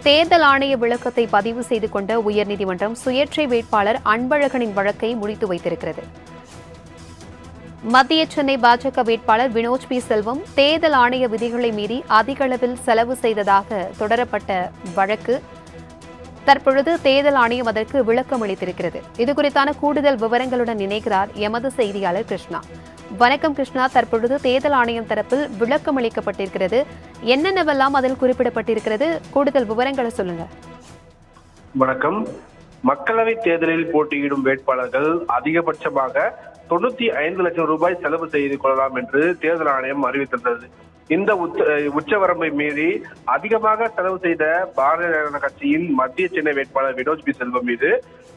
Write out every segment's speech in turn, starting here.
தேர்தல் ஆணைய விளக்கத்தை பதிவு செய்து கொண்ட உயர்நீதிமன்றம் சுயேட்சை வேட்பாளர் அன்பழகனின் வழக்கை முடித்து வைத்திருக்கிறது. மத்திய சென்னை பாஜக வேட்பாளர் வினோத் பி செல்வம் தேர்தல் ஆணைய விதிகளை மீறி அதிக அளவில் செலவு செய்ததாக தொடரப்பட்ட வழக்கு தற்பொழுது தேர்தல் ஆணையம் அதற்கு விளக்கம் அளித்திருக்கிறது. இதுகுறித்தான கூடுதல் விவரங்களுடன் இணைகிறார் எமது செய்தியாளர் கிருஷ்ணா. வணக்கம் கிருஷ்ணா, தற்பொழுது தேர்தல் ஆணையம் தரப்பில் விளக்கம் அளிக்கப்பட்டிருக்கிறது. என்னென்னவெல்லாம் அதில் குறிப்பிடப்பட்டிருக்கிறது? கூடுதல் விவரங்களை சொல்லுங்க. வணக்கம். மக்களவை தேர்தலில் போட்டியிடும் வேட்பாளர்கள் அதிகபட்சமாக 95 லட்சம் ரூபாய் செலவு செய்து கொள்ளலாம் என்று தேர்தல் ஆணையம் அறிவித்திருந்தது. இந்த உச்சவரம்பை மீறி அதிகமாக செலவு செய்த பாரதிய ஜனதா கட்சியின் மத்திய சென்னை வேட்பாளர் வினோத் பி செல்வம் மீது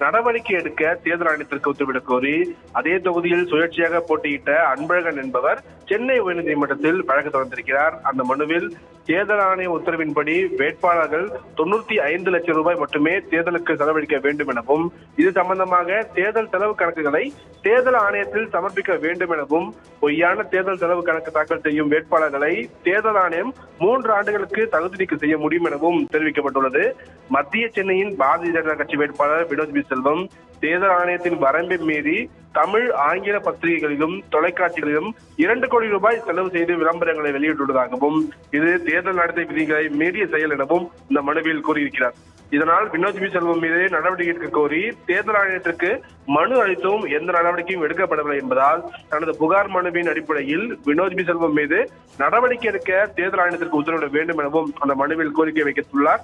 நடவடிக்கை எடுக்க தேர்தல் ஆணையத்திற்கு உத்தரவிடக் கோரி அதே தொகுதியில் சுயேட்சையாக போட்டியிட்ட அன்பழகன் என்பவர் சென்னை உயர்நீதிமன்றத்தில் வழக்கு தொடர்ந்திருக்கிறார். அந்த மனுவில் தேர்தல் ஆணைய உத்தரவின்படி வேட்பாளர்கள் 95 லட்சம் ரூபாய் மட்டுமே தேர்தலுக்கு செலவழிக்க வேண்டும் எனவும் இது சம்பந்தமாக தேர்தல் செலவு கணக்குகளை தேர்தல் ஆணையத்தில் சமர்ப்பிக்க வேண்டும் எனவும் பொய்யான தேர்தல் செலவு கணக்கு தாக்கல் செய்யும் வேட்பாளர்களை தேர்தல் ஆணையம் 3 ஆண்டுகளுக்கு தகுதி நீக்கம் செய்ய முடியும் எனவும் தெரிவிக்கப்பட்டுள்ளது. மத்திய சென்னையின் பாரதிய ஜனதா கட்சி வேட்பாளர் வினோத் பி செல்வம் தேர்தல் ஆணையத்தின் வரம்பை மீறி தமிழ் ஆங்கில பத்திரிகைகளிலும் தொலைக்காட்சிகளிலும் 2 கோடி ரூபாய் செலவு செய்து விளம்பரங்களை வெளியிட்டுள்ளதாகவும் இது தேர்தல் நடத்தை விதிகளை மீறிய செயல் எனவும் இந்த மனுவில் கூறியிருக்கிறார். இதனால் வினோத் பி செல்வம் மீது நடவடிக்கை எடுக்க கோரி தேர்தல் ஆணையத்திற்கு மனு அளித்தும் எந்த நடவடிக்கையும் எடுக்கப்படவில்லை என்பதால் தனது புகார் மனுவின் அடிப்படையில் வினோத் பி செல்வம் மீது நடவடிக்கை எடுக்க தேர்தல் ஆணையத்திற்கு உத்தரவிட வேண்டும் எனவும் அந்த மனுவில் கோரிக்கை வைத்துள்ளார்.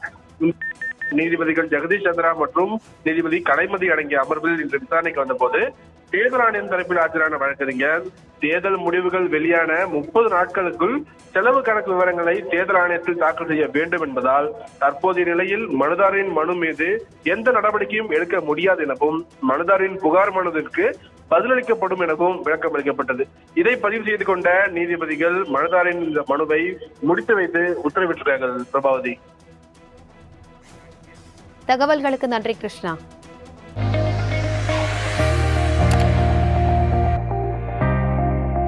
நீதிபதிகள் ஜெகதீஷ் சந்திரா மற்றும் நீதிபதி கலைமதி அடங்கிய அமர்வில் இன்று விசாரணைக்கு வந்தபோது தேர்தல் ஆணையம் தரப்பில் ஆஜரான வழக்கறிஞர் தேர்தல் முடிவுகள் வெளியான 30 நாட்களுக்குள் செலவு கணக்கு விவரங்களை தேர்தல் ஆணையத்தில் தாக்கல் செய்ய வேண்டும் என்பதால் தற்போதைய நிலையில் மனுதாரின் மனு மீது எந்த நடவடிக்கையும் எடுக்க முடியாது எனவும் மனுதாரின் புகார் மனுவிற்கு பதிலளிக்கப்படும் எனவும் விளக்கம் அளிக்கப்பட்டது. இதை பதிவு செய்து கொண்ட நீதிபதிகள் மனுதாரின் இந்த மனுவை முடித்து வைத்து உத்தரவிட்டார்கள். பிரபாவதி, தகவல்களுக்கு நன்றி கிருஷ்ணா.